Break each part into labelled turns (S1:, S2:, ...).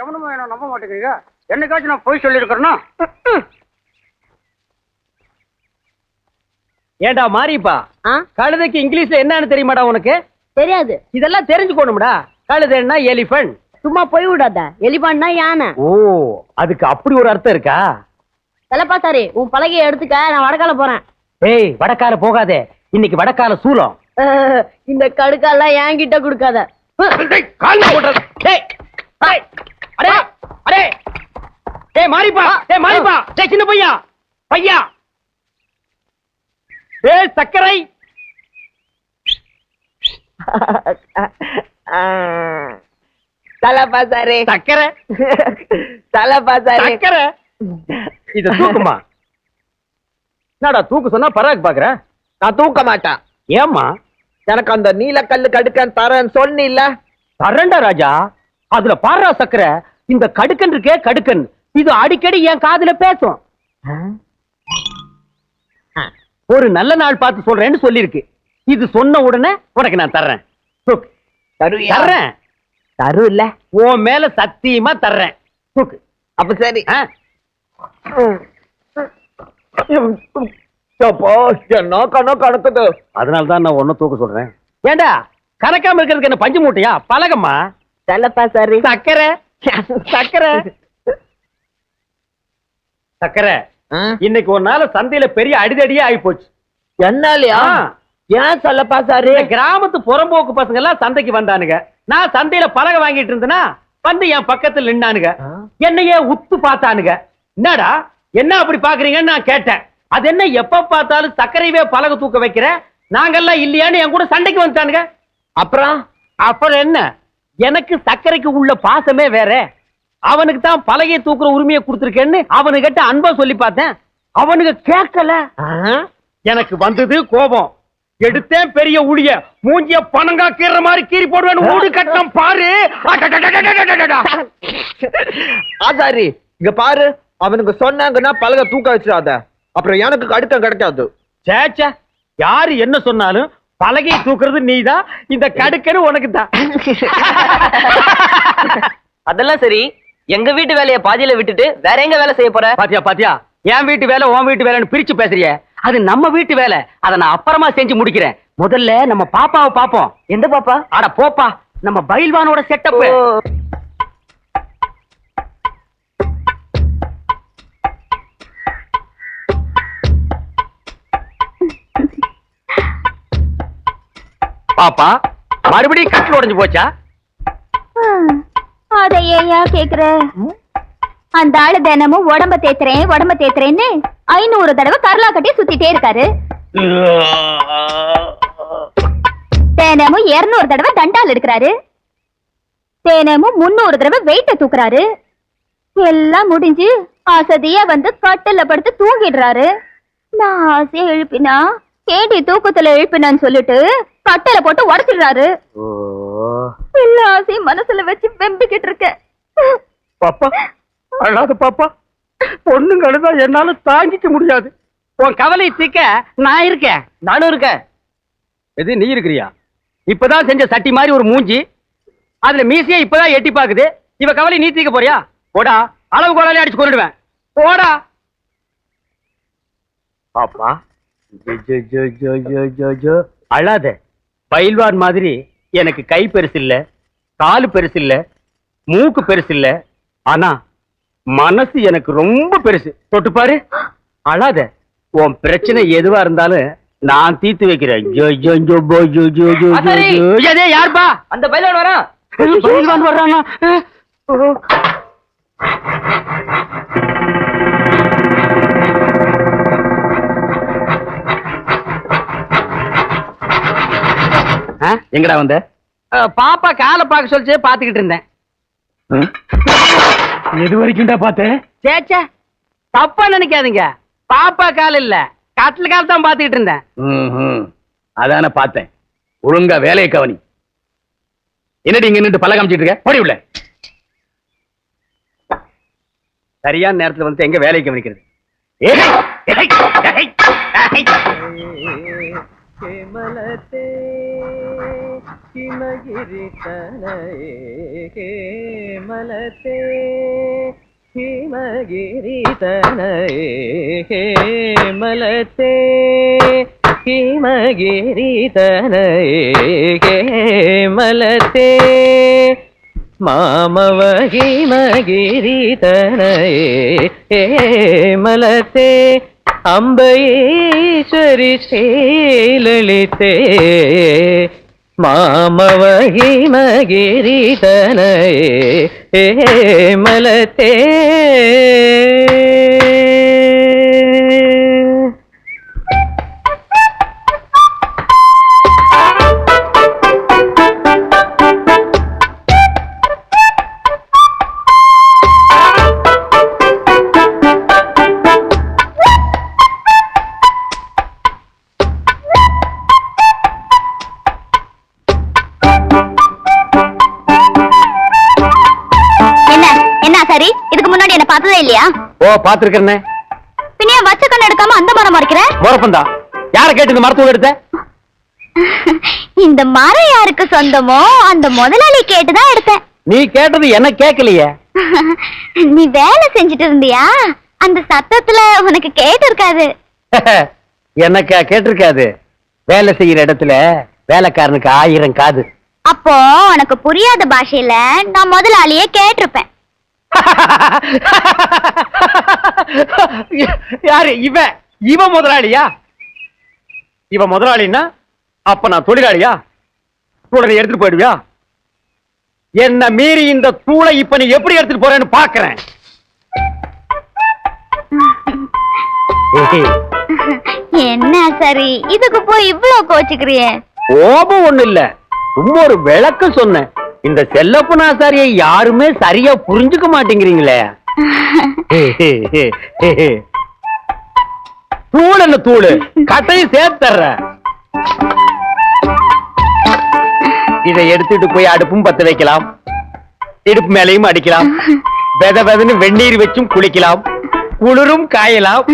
S1: எவனுமே என்ன நம்ப மாட்டேங்கிறீங்க. என்னைக்காச்சும் நான் போய் சொல்லியிருக்கிறேன்னா?
S2: ஏண்டா மாரிப்பா, கழுதைக்கு இங்கிலீஷ்ல என்னன்னு தெரியுமாடா உனக்கு?
S3: தெரியாது.
S2: இதெல்லாம் தெரிஞ்சுக்கணும்டா. கழுதைன்னா எலிபென்ட்.
S3: சும்மா போய் விடாத. எலிபான்னா யானை.
S2: ஓ, அதுக்கு அப்படி ஒரு அர்த்தம் இருக்கா?
S3: தலைப்பாசாரி, உன் பலகையை எடுத்துக்க, நான் வடக்கால போறேன்.
S2: ஏய், வடக்கால போகாதே, இன்னைக்கு வடக்கால சூலம்.
S3: இந்த கடுக்காலாம் என்கிட்ட கொடுக்காத.
S2: மாரிப்பா, மாரிப்பா, சின்ன பையா பையா, சக்கரை.
S3: தலைப்பாசாரி,
S2: சக்கரை.
S3: தலைப்பாசாரி,
S2: சக்கரை. இத தூக்குமா? என்னடா தூக்கு சொன்னா பராக் பாக்குற?
S4: நான் தூக்க மாட்டேன்.
S2: ஏம்மா?
S4: எனக்கு அந்த நீலக்கல்லு கடுக்கன் தரேன்னு சொன்னில்ல?
S2: தரண்டா ராஜா. அதுல பாரா சக்கரை. இந்த கடுக்கன் இருக்கே கடுக்கன், இது அடிக்கடி என் காதுல பேசும். ஒரு நல்ல நாள் பார்த்து சொல்றேன்னு சொல்லிருக்கு. இது சொன்ன உடனே உனக்கு நான் தர்றேன். தர்றேன்.
S4: தரு இல்ல,
S2: உன் மேல சத்தியமா தர்றேன்.
S4: அப்ப சரி. கணக்குது.
S2: அதனாலதான் நான் ஒன்னும் தூக்க சொல்றேன். ஏண்டா கணக்காம இருக்கிறதுக்கு என்ன பஞ்சு மூட்டையா? பழகம்மா.
S3: தலைப்பாசாரி,
S2: சக்கரை. சக்கரை. சக்கரை. இன்னைக்கு ஒரு நாள் சந்தையில பெரிய அடிதடியே ஆகி போச்சு.
S4: என்னாலயா? ஏன் சொல்லப்பாசாரு?
S2: கிராமத்து புறம்போக்கு பசங்க எல்லாம் சந்தைக்கு வந்தானுங்க. நான் சந்தையில பலகை வாங்கிட்டு இருந்தேன்னா வந்து என் பக்கத்துல நின்னானுங்க. என்னையே உத்து பார்த்தானுங்க. என்னடா என்ன அப்படி பாக்குறீங்கன்னு நான் கேட்டேன். அது என்ன எப்ப பார்த்தாலும் சர்க்கரைவே பலகை தூக்க வைக்கிற, நாங்கெல்லாம் இல்லையான்னு என் கூட சண்டைக்கு வந்துட்டானுங்க. அப்புறம் என்ன, எனக்கு சர்க்கரைக்கு உள்ள பாசமே வேற. அவனுக்கு தான் பலகையை தூக்குற உரிமையை கொடுத்துருக்கேன்னு அவனுகிட்ட அன்பா சொல்லி பார்த்தேன். அவனுக்கு கேட்கல. எனக்கு வந்தது கோபம். எடுத்தேன் பெரிய ஊழிய, மூஞ்சிய பணங்கா கீற மாதிரி கீறி போடுவேன். ஊடு கட்டம் பாரு.
S4: ஆசாரி இங்க பாரு, அவனுக்கு சொன்னாங்கன்னா பலகை தூக்க வச்சிடாத, அப்புறம் எனக்கு கடுக்கம் கிடைக்காது.
S2: சேச்சா, யாரு என்ன சொன்னாலும் பலகையை தூக்குறது நீதான், இந்த கடுக்கன்னு உனக்கு தான்.
S5: அதெல்லாம் சரி, எங்க வீட்டு வேலையை பாதியில விட்டுட்டு வேற எங்க வேலை செய்ய போற?
S2: பாத்தியா பாத்தியா, என் வீட்டு வேலை உன் வீட்டு வேலைன்னு பிரிச்சு பேசுறிய. அது நம்ம வீட்டு வேலை, அதை நான் அப்புறமா செஞ்சு முடிக்கிறேன். முதல்ல நம்ம பாப்பாவை பாப்போம்.
S5: எந்த பாப்பா?
S2: அட போப்பா, நம்ம பயில்வானோட செட்டப். பாப்பா, மறுபடியும் கட்டில் உடைஞ்சு போச்சா?
S6: அத ஏயா கேக்குற? அந்த ஆளு தினமும் உடம்ப தேத்துறேன்னு 500 தடவை கரலா கட்டி சுத்திட்டே இருக்காரு. தினமும் 200 தடவை தண்டால் எடுக்கிறாரு. தினமும் 300 தடவை வெயிட்ட தூக்குறாரு. எல்லாம் முடிஞ்சு அசதியா வந்து கட்டில படுத்து தூங்கிடுறாரு. நான் ஆசையா எழுப்பினா கேடி தூக்கத்துல எழுப்பினான்னு சொல்லிட்டு கட்டல போட்டு உடைச்சிடுறாரு. எல்லா ஆசையும் மனசுல வச்சு வெம்பிக்கிட்டு இருக்க.
S2: பாப்பா அழாத பாப்பா, பொண்ணுங்க அழுதா என்னால தாங்கிக்க முடியாது. உன் கவலை தீக்க நான் இருக்கேன்.
S5: நானும் இருக்கேன்.
S2: எது நீ இருக்கிறியா? இப்பதான் செஞ்ச சட்டி மாதிரி ஒரு மூஞ்சி, அதுல மீசையா இப்பதான் எட்டி பாக்குது. இவ கவலை நீ தீக்க போறியா? போடா, அளவு கோலாலே அடிச்சு கொண்டுடுவேன். போடா பாப்பா. அழாத. பயில்வான் மாதிரி எனக்கு கை பெருசு இல்ல, காலு பெருசு இல்ல, மூக்கு பெருசு இல்ல, ஆனா மனசு எனக்கு ரொம்ப பெருசு. தொட்டு பாரு. அழாத. உன் பிரச்சனை எதுவா இருந்தாலும் நான் தீர்த்து வைக்கிறேன். யாருப்பா?
S5: அந்த பயில்வான் வரான்.
S2: பயில்வான் வர்றானா? எங்கடா வந்த? பாப்பா காலை பார்க்க சொல்லிச்சு, பாத்துக்கிட்டு இருந்தேன். எது வரைக்கும்டா பார்த்தேன்? சேச்சா, தப்பா நினைக்காதீங்க. பாப்பா கால் இல்ல, கட்டில் கால் தான் பாத்துக்கிட்டு இருந்தேன். அதான பார்த்தேன். ஒழுங்கா வேலையை கவனி. என்னடி இங்க நின்று பல்ல காமிச்சிட்டு இருக்க? ஓடி உள்ள. சரியான நேரத்துல வந்து எங்க வேலையை கவனிக்கிறது?
S5: ஹிமகிரி தனயே மலத்தே ஹிமகிரி தனயே மலத்தே ஹிமகிரி தனயே மலத்தே மாமவ ஹிமகிரி தனயே மலத்தே அம்பையீஸ்வரி ஸ்ரீலலிதே மாமவ ஹிமகிரி தனயே மலத்தே
S6: சரி, இதுக்கு முன்னாடி என்ன பார்த்ததே இல்லையா?
S2: ஓ, பாத்துருக்கேன்.
S6: பின்ன வச்ச கண்ணு எடுக்காம அந்த மரம் மறைக்கிற?
S2: மரப்பந்தா யார கேட்டு இந்த மரத்தூள் எடுத்த?
S6: இந்த மரம் யாருக்கு சொந்தமோ அந்த முதலாளி கேட்டுதான் எடுத்தேன்.
S2: நீ கேட்டது என்ன கேட்கலையே.
S6: நீ வேலை செஞ்சுட்டு இருந்தியா? அந்த சத்தத்துல உனக்கு கேட்டு இருக்காது.
S2: எனக்கு கேட்டிருக்காது. வேலை செய்யற இடத்துல வேலைக்காரனுக்கு 1000 காது.
S6: அப்போ உனக்கு புரியாத பாஷையில நான் முதலாளியே கேட்டிருப்பேன்.
S2: யாரு இவ முதலாளியா? இவ முதலாளின்னா அப்ப நான் தொழிலாளியா? தூளை எடுத்துட்டு போயிடுவியா? என்ன மீறி இந்த தூளை இப்ப நீ எப்படி எடுத்துட்டு போறேன்னு பாக்குறேன்.
S6: என்ன சரி, இதுக்கு போய் இவ்வளவு கோச்சுக்கிறியே?
S2: கோபம் ஒண்ணு இல்ல, சும்மா ஒரு விளக்கம் சொன்னேன். இந்த செல்லப்பனாசாரியை யாருமே சரியா புரிஞ்சுக்க மாட்டேங்கிறீங்களே. தூள் என்ன தூளு, கட்டையும் சேர்த்தர்ற. இதை எடுத்துட்டு போய் அடுப்பும் பத்த வைக்கலாம், இடுப்பு மேலையும் அடிக்கலாம், வெத வெதன்னு வெந்நீர் வச்சும் குளிக்கலாம், குளிரும் காயலாம்,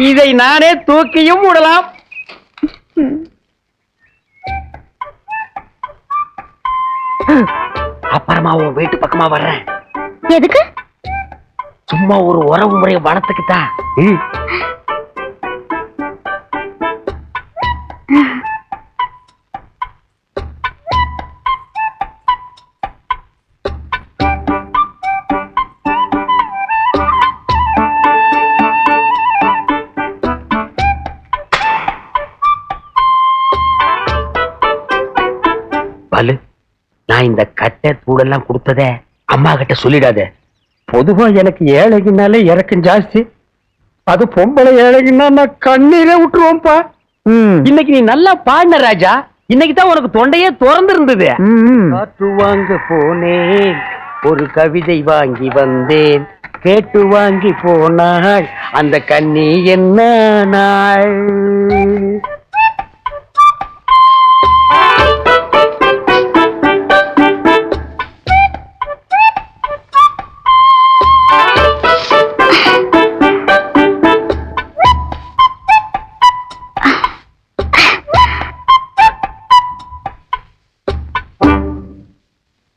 S2: இதை நானே தூக்கியும் விடலாம். அப்புறமா உன் வீட்டு பக்கமா வர்றேன்.
S6: எதுக்கு?
S2: சும்மா ஒரு உறவு முறையை வளர்த்துக்கிட்டா. பலு, நான் இந்த கட்டை தூளெல்லாம் கொடுத்ததே அம்மா கிட்ட சொல்லிடாத. பொதுவா எனக்கு ஏழைக்குனாலே இறக்கம் ஜாஸ்தி. அது பொம்பளை ஏழைக்குன்னா நான் கண்ணீரே விட்டுருவோம்ப்பா. இன்னைக்கு நீ நல்லா பாடின ராஜா. இன்னைக்கு தான் உனக்கு தொண்டையே திறந்து இருந்தது. காற்று வாங்க போனேன், ஒரு கவிதை வாங்கி வந்தேன், கேட்டு வாங்கி போனாள் அந்த கண்ணி என்ன நாள்.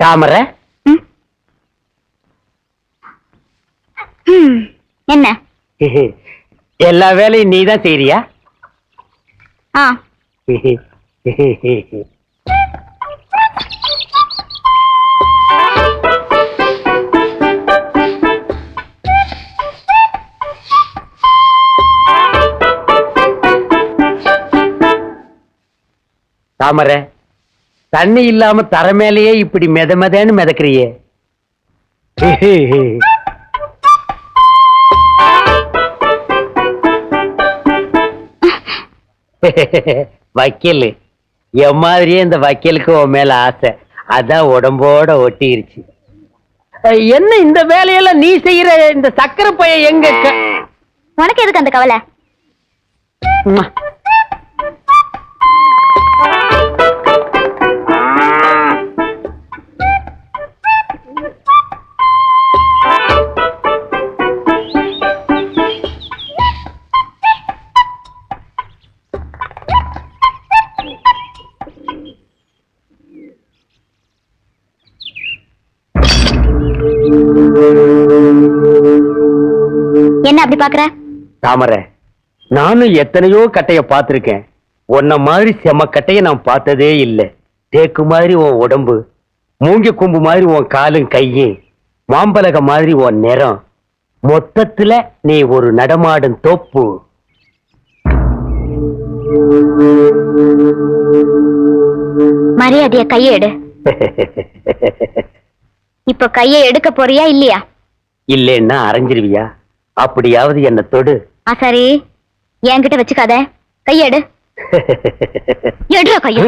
S2: தாமரை,
S6: என்ன
S2: எல்லா வேலையும் நீதான் செய்றியா?
S6: ஆ,
S2: தாமரை, தண்ணி இல்லாம தர மேலேயே இப்படி மெத மெதன்னு மிதக்கிறியே. வக்கீல் என் மாதிரியே இந்த வக்கீலுக்கு உன் மேல ஆசை, அதான் உடம்போட ஒட்டிருச்சு. என்ன இந்த வேலையெல்லாம் நீ செய்யற? இந்த சக்கரை பைய எங்க?
S6: உனக்கு எதுக்கு அந்த கவலை? என்ன அப்படி பாக்குற?
S2: தாமரை, நானும் எத்தனையோ கட்டைய பார்த்திருக்கேன். உன்ன மாதிரி செம கட்டைய நான் பார்த்ததே இல்லை. தேக்கு மாதிரி உன் உடம்பு, மூங்கி கொம்பு மாதிரி உன் காலும் கையும், மாம்பலக மாதிரி உன் நிறம், மொத்தத்துல நீ ஒரு நடமாடும் தோப்பு.
S6: மரியாதைய கையை எடு. இப்ப கையை எடுக்க போறியா இல்லையா?
S2: இல்லைன்னா அரைஞ்சிருவியா? அப்படியாவது என்ன தொடு.
S6: சரி, என்கிட்ட வச்சுக்காத, கையை எடு. எடுற கையை.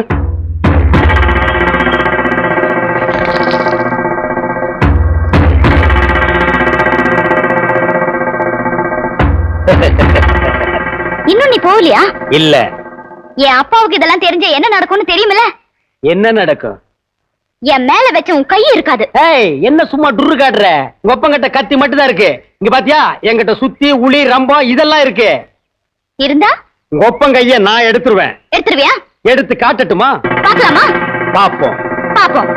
S6: இன்னும் நீ போகலையா?
S2: இல்ல.
S6: என் அப்பாவுக்கு இதெல்லாம் தெரிஞ்ச என்ன நடக்கும்னு தெரியுமில்ல?
S2: என்ன நடக்கும்?
S6: என் மேல வச்ச உன் கை இருக்காது.
S2: ஏய், என்ன சும்மா டுரு காட்டுற? உங்க ஒப்பங்கிட்ட கத்தி மட்டும் தான் இருக்கு. இங்க பாத்தியா, என்கிட்ட சுத்தி உளி ரம்பம் இதெல்லாம் இருக்கு.
S6: இருந்தா
S2: உங்க ஒப்பங்கைய நான் எடுத்துருவேன்.
S6: எடுத்துருவியா?
S2: எடுத்து காட்டட்டுமா?
S6: பாக்கலாமா?
S2: பாப்போம்.
S6: பாப்போம்.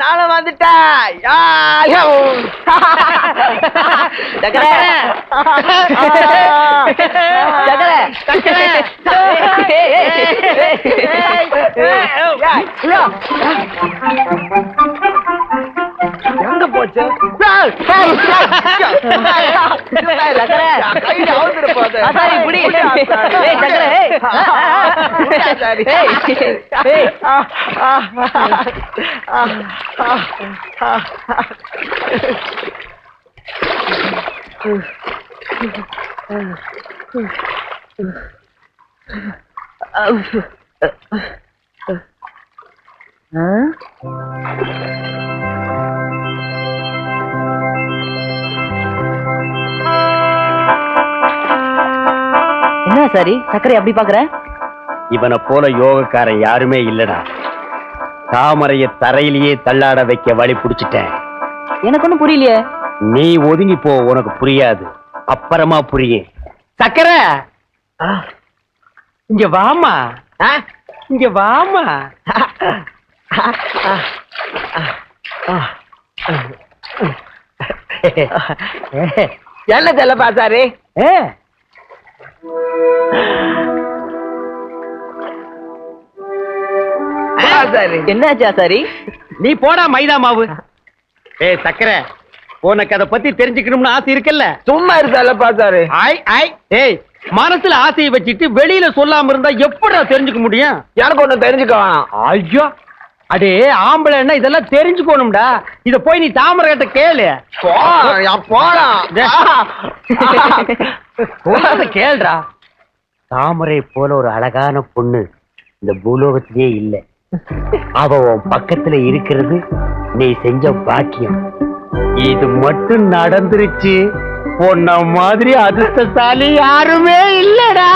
S4: நானும் வந்துட்டேன். எங்க போச்சு?
S5: என்ன சரி சக்கரை அப்படி பாக்குற?
S2: இவனை போல யோகக்காரன் யாருமே இல்லடா. தாமரைய தரையிலேயே தள்ளாட வைக்க வழி புடிச்சிட்டேன்.
S5: எனக்கு ஒண்ணும் புரியலையே.
S2: நீ ஒதுங்கி போ, உனக்கு புரியாது, அப்புறமா புரியும். சக்கரை, இங்க வாமா, இங்க வாமா.
S4: என்ன செல்ல பாசாரு?
S5: என்னாச்சா சரி?
S2: நீ போடா மைதா மாவு. ஏய் சக்கரை, உனக்கு அதை பத்தி தெரிஞ்சுக்கணும்னு ஆசை இருக்குல்ல?
S4: சும்மா இருக்க பாசாரு.
S2: ஏய், மனசுல ஆசையை வச்சுட்டு வெளியில சொல்லாம இருந்தா எப்படா தெரிஞ்சுக்க முடியும்?
S4: எனக்கு ஒண்ணு தெரிஞ்சுக்க வேணாம்.
S2: ஐயோ, அடே ஆம்பளைன்னா இதெல்லாம் தெரிஞ்சுக்கணும்டா. இத போய் நீ தாமரை கிட்ட கேளு. கேள்றா. தாமரை போல ஒரு அழகான பொண்ணு இந்த பூலோகத்திலே இல்ல. அவ உன் பக்கத்துல இருக்கிறது நீ செஞ்ச பாக்கியம். இது மட்டும் நடந்துருச்சு, பொண்ண மாதிரி அதிர்ஷ்டசாலி யாருமே இல்லடா.